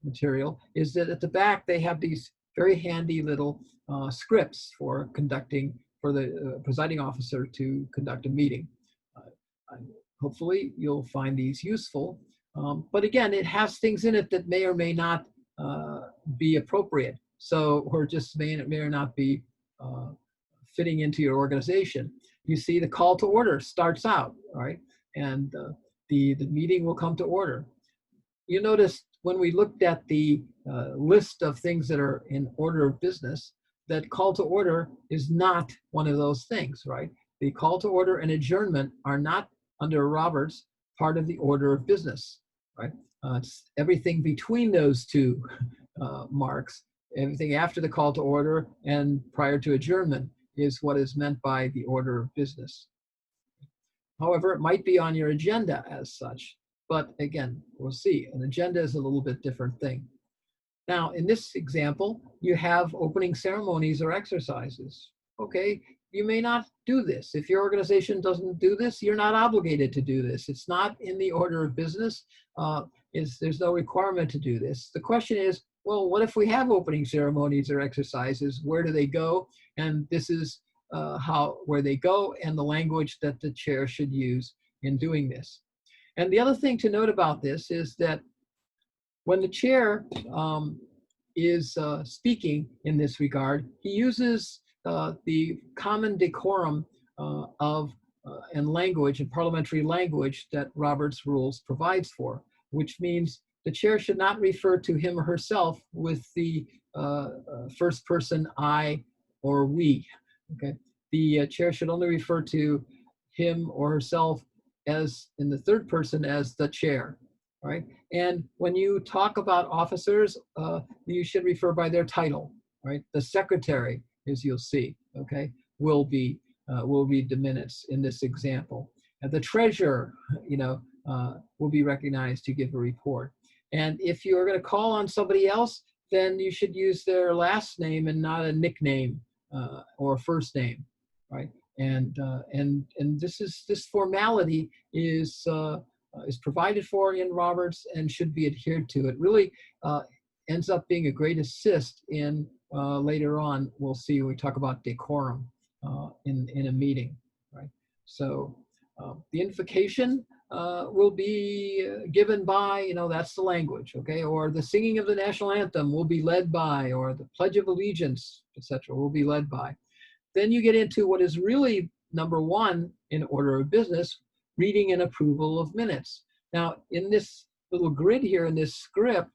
material is that at the back they have these very handy little scripts for the presiding officer to conduct a meeting. Hopefully you'll find these useful. But again, it has things in it that may or may not be appropriate. So, or just may or not be fitting into your organization. You see the call to order starts out, right? And the meeting will come to order. You notice when we looked at the list of things that are in order of business, that call to order is not one of those things, right? The call to order and adjournment are not under Roberts part of the order of business, right? It's everything between those two marks, everything after the call to order and prior to adjournment is what is meant by the order of business. However, it might be on your agenda as such, but again, we'll see. An agenda is a little bit different thing. Now, in this example, you have opening ceremonies or exercises. Okay, you may not do this. If your organization doesn't do this, you're not obligated to do this. It's not in the order of business. There's no requirement to do this. The question is, well, what if we have opening ceremonies or exercises? Where do they go? And this is where they go and the language that the chair should use in doing this. And the other thing to note about this is that when the chair is speaking in this regard, he uses the common decorum and language and parliamentary language that Robert's Rules provides for, which means the chair should not refer to him or herself with the first person I or we. Okay, the chair should only refer to him or herself as in the third person as the chair. Right, and when you talk about officers, you should refer by their title. Right, the secretary, as you'll see, okay, will read the minutes in this example. And the treasurer, will be recognized to give a report. And if you are going to call on somebody else, then you should use their last name and not a nickname or first name, right? And this formality is provided for in Roberts and should be adhered to. It really ends up being a great assist in later on, we'll see when we talk about decorum in a meeting, right? So the invocation will be given by, that's the language, okay? Or the singing of the national anthem will be led by, or the Pledge of Allegiance, etc., will be led by. Then you get into what is really number one in order of business, reading and approval of minutes. Now, in this little grid here in this script,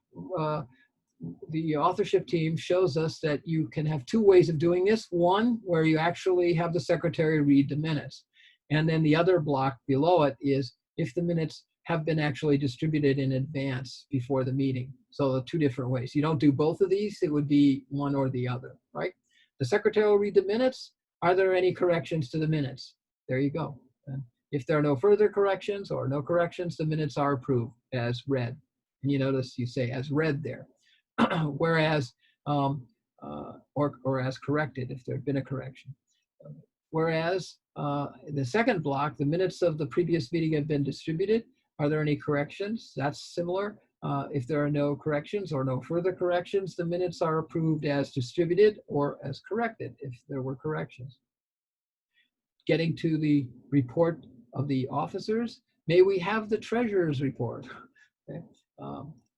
the authorship team shows us that you can have two ways of doing this. One, where you actually have the secretary read the minutes. And then the other block below it is if the minutes have been actually distributed in advance before the meeting. So two different ways. You don't do both of these, it would be one or the other, right? The secretary will read the minutes. Are there any corrections to the minutes? There you go. And if there are no further corrections or no corrections, the minutes are approved as read. And you notice you say as read there. Whereas, or as corrected if there had been a correction. Whereas the second block, the minutes of the previous meeting have been distributed. Are there any corrections? That's similar. If there are no corrections or no further corrections, the minutes are approved as distributed or as corrected if there were corrections. Getting to the report of the officers, may we have the treasurer's report? Okay.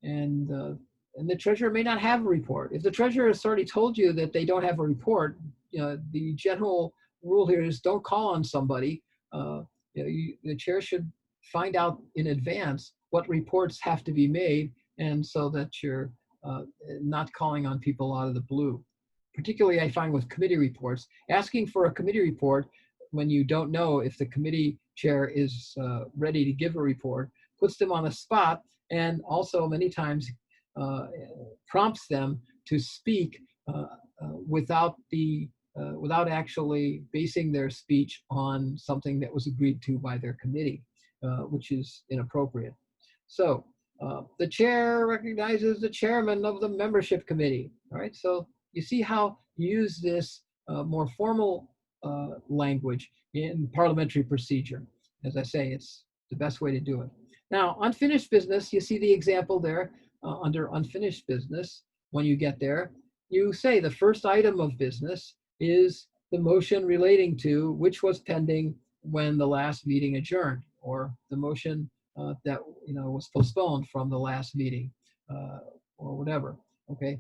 And the treasurer may not have a report. If the treasurer has already told you that they don't have a report, the general rule here is don't call on somebody. The chair should find out in advance what reports have to be made, and so that you're not calling on people out of the blue. Particularly, I find with committee reports, asking for a committee report when you don't know if the committee chair is ready to give a report puts them on the spot, and also many times prompts them to speak without actually basing their speech on something that was agreed to by their committee, which is inappropriate. So the chair recognizes the chairman of the membership committee. All right, so you see how you use this more formal language in parliamentary procedure. As I say, it's the best way to do it. Now, unfinished business, you see the example there under unfinished business. When you get there, you say the first item of business is the motion relating to which was pending when the last meeting adjourned, or the motion that was postponed from the last meeting, or whatever. Okay,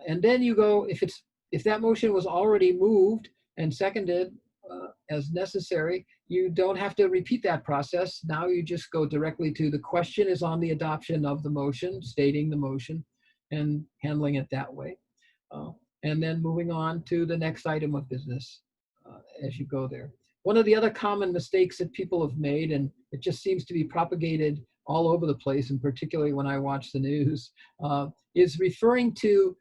and then you go, if that motion was already moved and seconded as necessary, you don't have to repeat that process. Now you just go directly to the question is on the adoption of the motion, stating the motion and handling it that way. And then moving on to the next item of business as you go there. One of the other common mistakes that people have made, and it just seems to be propagated all over the place, and particularly when I watch the news, is referring to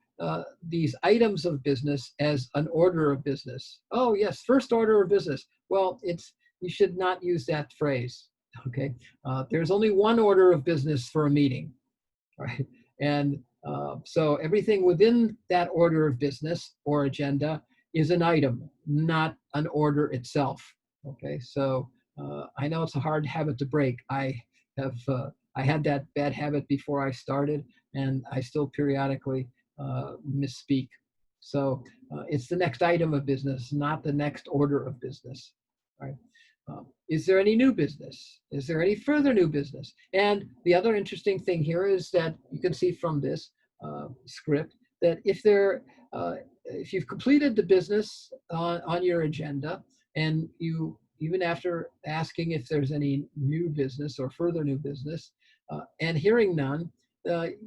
these items of business as an order of business. Oh yes, first order of business. Well, you should not use that phrase. Okay, there's only one order of business for a meeting, right? And so everything within that order of business or agenda is an item, not an order itself. Okay, so I know it's a hard habit to break. I had that bad habit before I started, and I still periodically misspeak. So it's the next item of business, not the next order of business, right? Is there any new business? Is there any further new business? And the other interesting thing here is that you can see from this script that if you've completed the business on your agenda, and you, even after asking if there's any new business or further new business, and hearing none,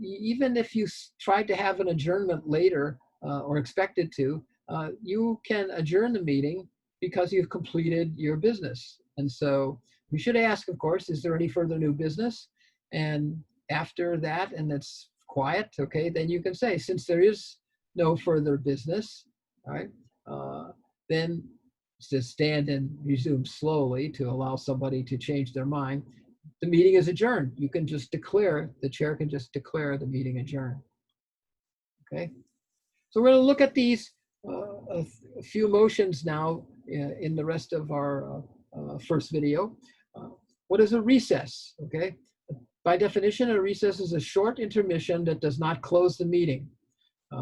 even if you tried to have an adjournment later or expected to, you can adjourn the meeting because you've completed your business. And so you should ask, of course, is there any further new business? And after that, and it's quiet, okay, then you can say, since there is no further business, all right, then just stand and resume slowly to allow somebody to change their mind. The meeting is adjourned. You can just declare, the chair can just declare the meeting adjourned. Okay, so we're going to look at these a few motions now in the rest of our first video. What is a recess? Okay, by definition, a recess is a short intermission that does not close the meeting.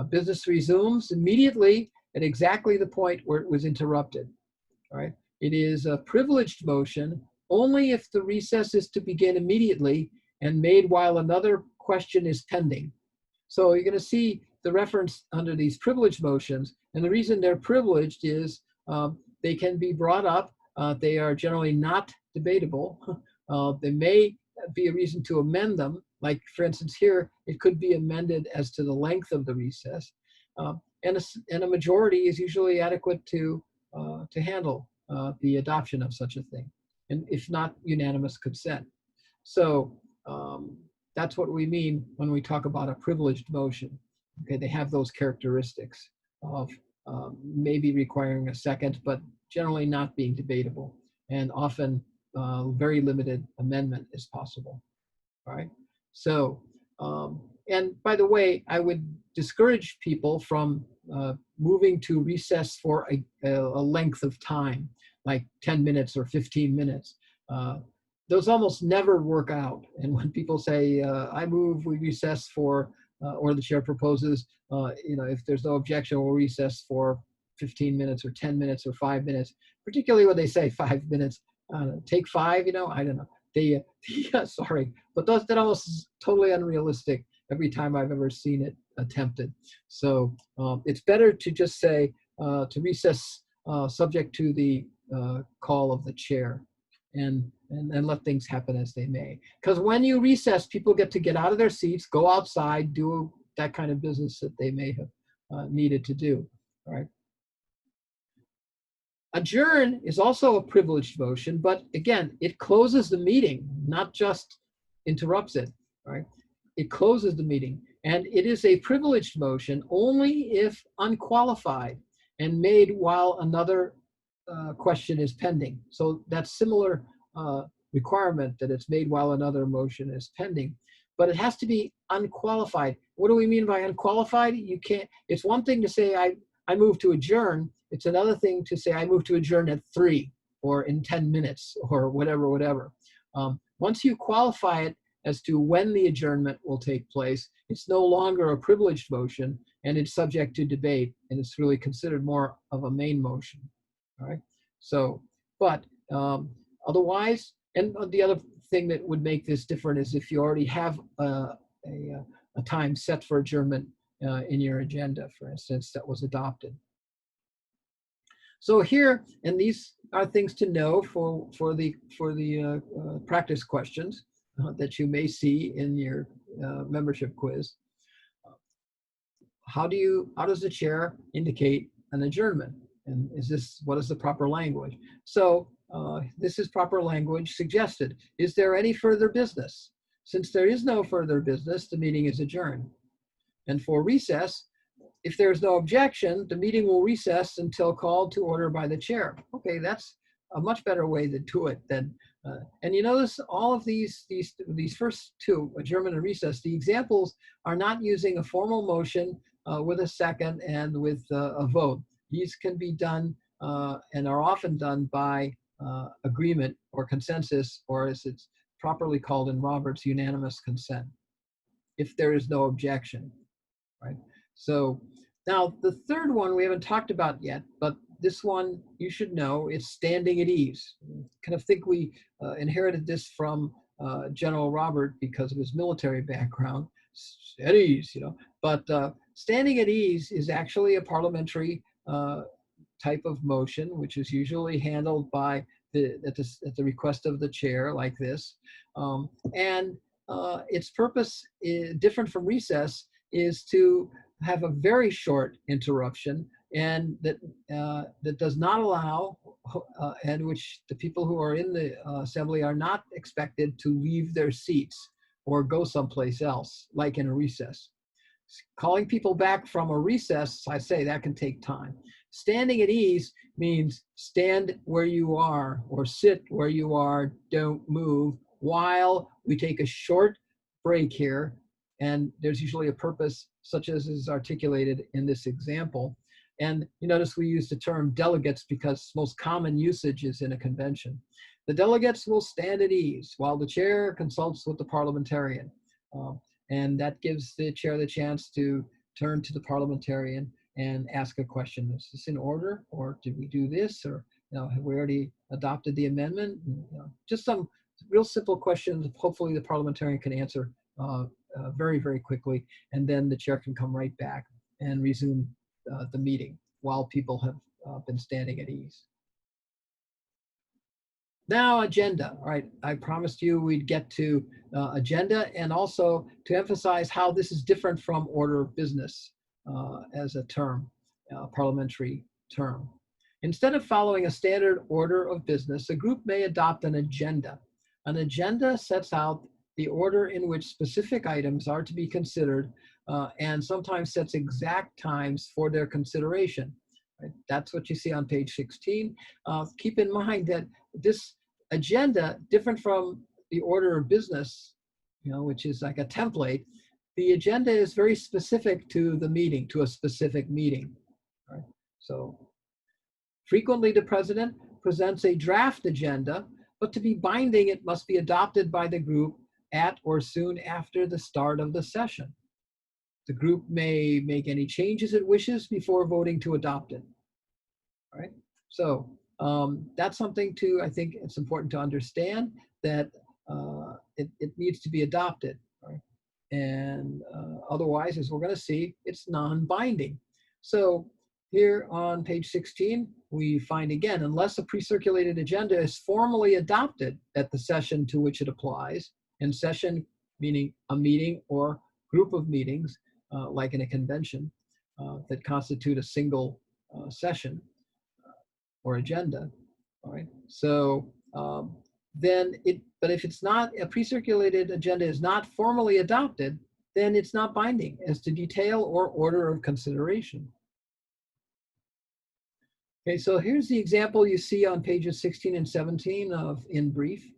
Business resumes immediately at exactly the point where it was interrupted. All right, it is a privileged motion only if the recess is to begin immediately and made while another question is pending. So you're going to see the reference under these privileged motions, and the reason they're privileged is they can be brought up. They are generally not debatable. There may be a reason to amend them. Like, for instance, here, it could be amended as to the length of the recess. And a majority is usually adequate to handle the adoption of such a thing, and if not, unanimous consent. So that's what we mean when we talk about a privileged motion. Okay, they have those characteristics of maybe requiring a second, but generally not being debatable, and often very limited amendment is possible. All right. So, and by the way, I would discourage people from moving to recess for a length of time, like 10 minutes or 15 minutes. Those almost never work out. And when people say, I move, we recess for, or the chair proposes, if there's no objection, we'll recess for 15 minutes or 10 minutes or 5 minutes, particularly when they say 5 minutes, take 5, I don't know. Yeah, sorry, but that almost is totally unrealistic every time I've ever seen it attempted. So it's better to just say to recess subject to the call of the chair, and let things happen as they may. Because when you recess, people get to get out of their seats, go outside, do that kind of business that they may have needed to do. All right. Adjourn is also a privileged motion, but again, it closes the meeting, not just interrupts it, right? It closes the meeting, and it is a privileged motion only if unqualified and made while another question is pending. So that's similar requirement that it's made while another motion is pending, but it has to be unqualified. what do we mean by unqualified? You can't, it's one thing to say I move to adjourn. It's another thing to say I move to adjourn at 3 or in 10 minutes or whatever. Once you qualify it as to when the adjournment will take place, it's no longer a privileged motion and it's subject to debate, and it's really considered more of a main motion. All right. So, but otherwise, and the other thing that would make this different is if you already have a time set for adjournment in your agenda, for instance, that was adopted. So here, and these are things to know for the practice questions that you may see in your membership quiz. How does the chair indicate an adjournment? And what is the proper language? So this is proper language suggested. Is there any further business? Since there is no further business, the meeting is adjourned. And for recess, if there's no objection, the meeting will recess until called to order by the chair. Okay, that's a much better way to do it than, and you notice all of these first two, adjournment and recess, the examples are not using a formal motion with a second and with a vote. These can be done and are often done by agreement or consensus, or as it's properly called in Roberts, unanimous consent, if there is no objection, right? So now the third one we haven't talked about yet, but this one you should know, it's standing at ease. Kind of think we inherited this from General Robert because of his military background, at ease, you know. But standing at ease is actually a parliamentary type of motion, which is usually handled by at the request of the chair, like this. And its purpose, different from recess, is to have a very short interruption, and that does not allow, and which the people who are in the assembly are not expected to leave their seats or go someplace else, like in a recess. Calling people back from a recess, I say that can take time. Standing at ease means stand where you are or sit where you are, don't move, while we take a short break here. And there's usually a purpose such as is articulated in this example. And you notice we use the term delegates because most common usage is in a convention. The delegates will stand at ease while the chair consults with the parliamentarian. And that gives the chair the chance to turn to the parliamentarian and ask a question. Is this in order, or did we do this, or have we already adopted the amendment? Just some real simple questions. Hopefully the parliamentarian can answer very, very quickly, and then the chair can come right back and resume the meeting while people have been standing at ease. Now, agenda. All right, I promised you we'd get to agenda, and also to emphasize how this is different from order of business as a term, parliamentary term. Instead of following a standard order of business, a group may adopt an agenda. An agenda sets out the order in which specific items are to be considered, and sometimes sets exact times for their consideration. Right? That's what you see on page 16. Keep in mind that this agenda, different from the order of business, which is like a template, the agenda is very specific to the meeting, to a specific meeting. Right? So frequently the president presents a draft agenda, but to be binding, it must be adopted by the group at or soon after the start of the session. The group may make any changes it wishes before voting to adopt it. All right? So that's something I think it's important to understand, that it needs to be adopted. Right? And otherwise, as we're going to see, it's non-binding. So here on page 16, we find again, unless a pre-circulated agenda is formally adopted at the session to which it applies, and session meaning a meeting or group of meetings, like in a convention, that constitute a single session or agenda. All right. So but if it's not, a pre-circulated agenda is not formally adopted, then it's not binding as to detail or order of consideration. Okay, so here's the example you see on pages 16 and 17 of In Brief.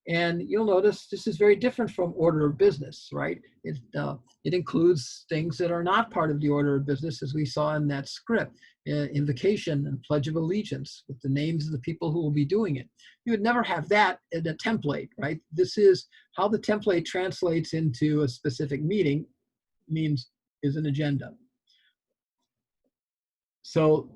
And you'll notice this is very different from order of business, right? It includes things that are not part of the order of business, as we saw in that script, invocation and pledge of allegiance with the names of the people who will be doing it. You would never have that in a template, right? This is how the template translates into a specific meeting, is an agenda. So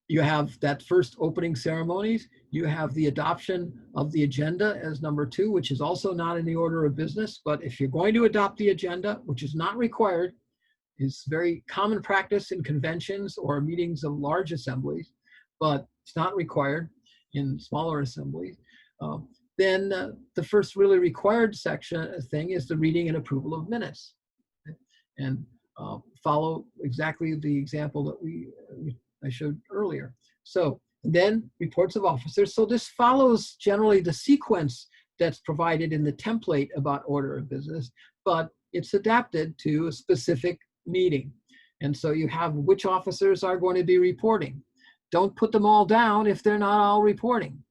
you have that first opening ceremonies. You have the adoption of the agenda as number 2, which is also not in the order of business. But if you're going to adopt the agenda, which is not required, is very common practice in conventions or meetings of large assemblies, but it's not required in smaller assemblies. Then the first really required thing is the reading and approval of minutes. And follow exactly the example that I showed earlier. So then reports of officers. So this follows generally the sequence that's provided in the template about order of business, but it's adapted to a specific meeting. And so you have which officers are going to be reporting. Don't put them all down if they're not all reporting.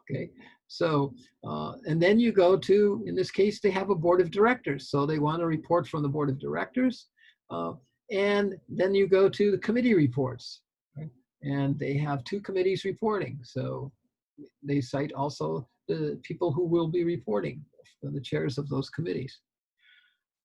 Okay. So, and then you go to, in this case, they have a board of directors. So they want a report from the board of directors. And then you go to the committee reports, right? And they have 2 committees reporting. So they cite also the people who will be reporting, the chairs of those committees.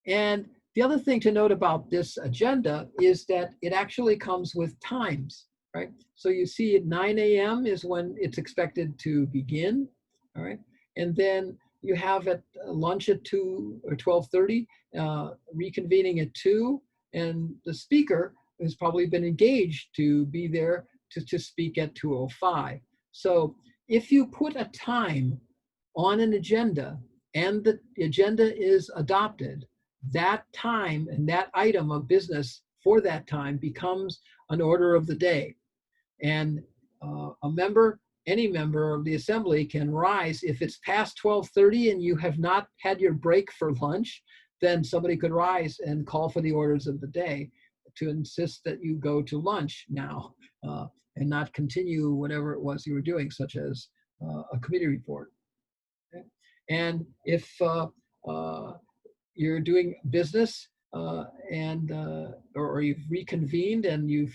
And the other thing to note about this agenda is that it actually comes with times, right? So you see at 9 a.m. is when it's expected to begin, all right? And then you have at lunch at 2 or 12:30, reconvening at 2, and the speaker has probably been engaged to be there to speak at 2:05. So if you put a time on an agenda and the agenda is adopted, that time and that item of business for that time becomes an order of the day. And any member of the assembly can rise. If it's past 12:30 and you have not had your break for lunch, then somebody could rise and call for the orders of the day to insist that you go to lunch now and not continue whatever it was you were doing, such as a committee report. Okay? And if you're doing business or you've reconvened and you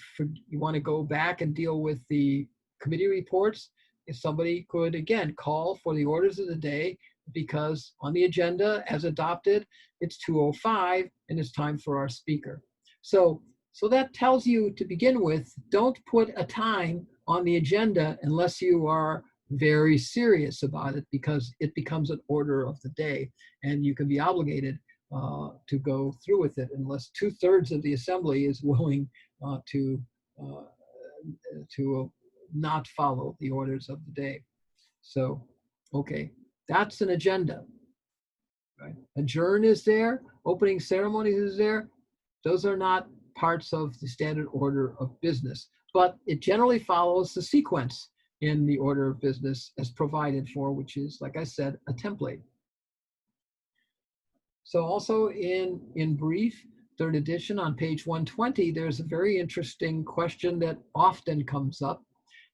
want to go back and deal with the committee reports, if somebody could again call for the orders of the day, because on the agenda as adopted, it's 2:05 and it's time for our speaker. So that tells you to begin with, don't put a time on the agenda unless you are very serious about it, because it becomes an order of the day and you can be obligated to go through with it unless 2/3 of the assembly is willing to not follow the orders of the day. So, okay, that's an agenda. Right? Adjourn is there, opening ceremonies is there. Those are not parts of the standard order of business, but it generally follows the sequence in the order of business as provided for, which is, like I said, a template. So also in brief, 3rd edition on page 120, there's a very interesting question that often comes up.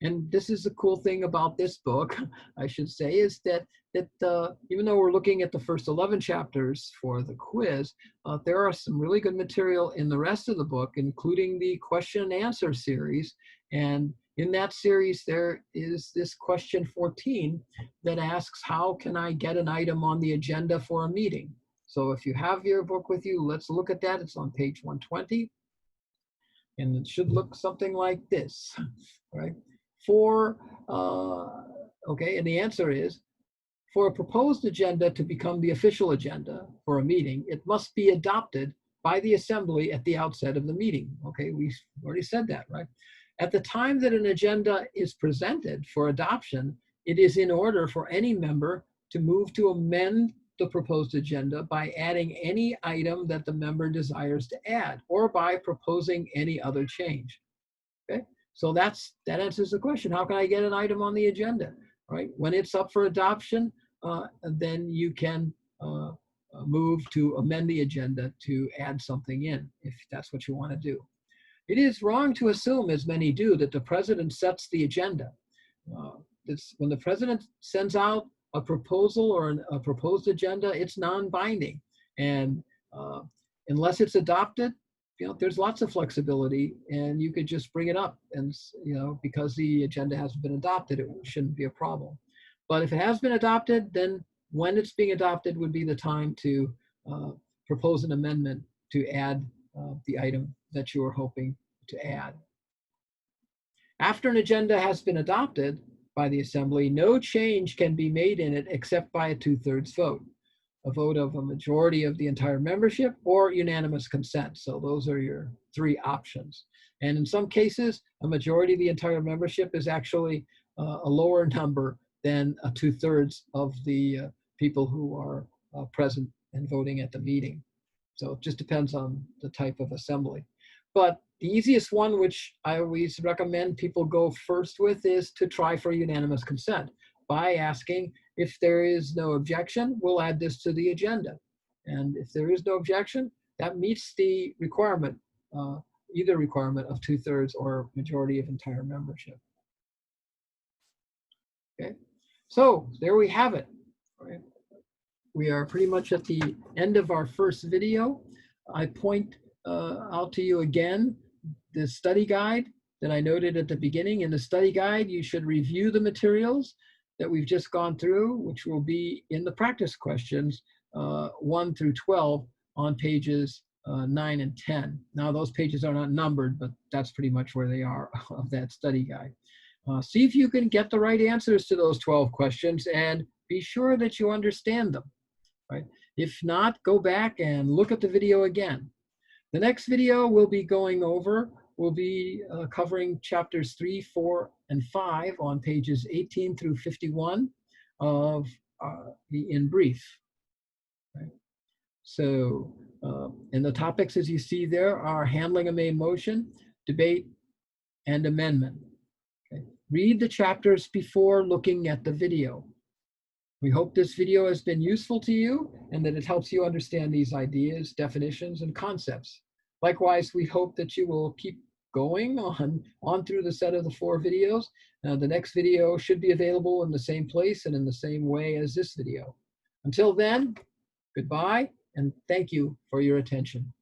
And this is the cool thing about this book, I should say, is that even though we're looking at the first 11 chapters for the quiz, there are some really good material in the rest of the book, including the question and answer series. And in that series, there is this question 14 that asks, how can I get an item on the agenda for a meeting? So if you have your book with you, let's look at that. It's on page 120. And it should look something like this, right? Okay, and the answer is, for a proposed agenda to become the official agenda for a meeting, it must be adopted by the assembly at the outset of the meeting. Okay, we already said that, right? At the time that an agenda is presented for adoption, it is in order for any member to move to amend the proposed agenda by adding any item that the member desires to add, or by proposing any other change. Okay, so that answers the question. How can I get an item on the agenda? Right, when it's up for adoption, then you can move to amend the agenda to add something in, if that's what you want to do. It is wrong to assume, as many do, that the president sets the agenda. When the president sends out a proposal or a proposed agenda, it's non-binding. And unless it's adopted, there's lots of flexibility, and you could just bring it up. And, because the agenda hasn't been adopted, it shouldn't be a problem. But if it has been adopted, then when it's being adopted would be the time to propose an amendment to add the item that you were hoping to add. After an agenda has been adopted by the Assembly, no change can be made in it except by a 2/3 vote, a vote of a majority of the entire membership or unanimous consent. So those are your three options. And in some cases, a majority of the entire membership is actually a lower number than a 2/3 of the people who are present and voting at the meeting. So it just depends on the type of assembly. But the easiest one, which I always recommend people go first with, is to try for unanimous consent by asking, if there is no objection, we'll add this to the agenda. And if there is no objection, that meets the requirement, either requirement of 2/3 or majority of entire membership. Okay, so there we have it. All right. We are pretty much at the end of our first video. I point out to you again the study guide that I noted at the beginning. In the study guide, you should review the materials that we've just gone through, which will be in the practice questions 1 through 12 on pages 9 and 10. Now, those pages are not numbered, but that's pretty much where they are of that study guide. See if you can get the right answers to those 12 questions, and be sure that you understand them. Right? If not, go back and look at the video again. The next video we'll be going over will be covering chapters 3, 4, and 5 on pages 18 through 51 of the In Brief. Right? So, and the topics, as you see there, are handling a main motion, debate, and amendment. Okay? Read the chapters before looking at the video. We hope this video has been useful to you and that it helps you understand these ideas, definitions, and concepts. Likewise, we hope that you will keep going on through the set of the 4 videos. The next video should be available in the same place and in the same way as this video. Until then, goodbye, and thank you for your attention.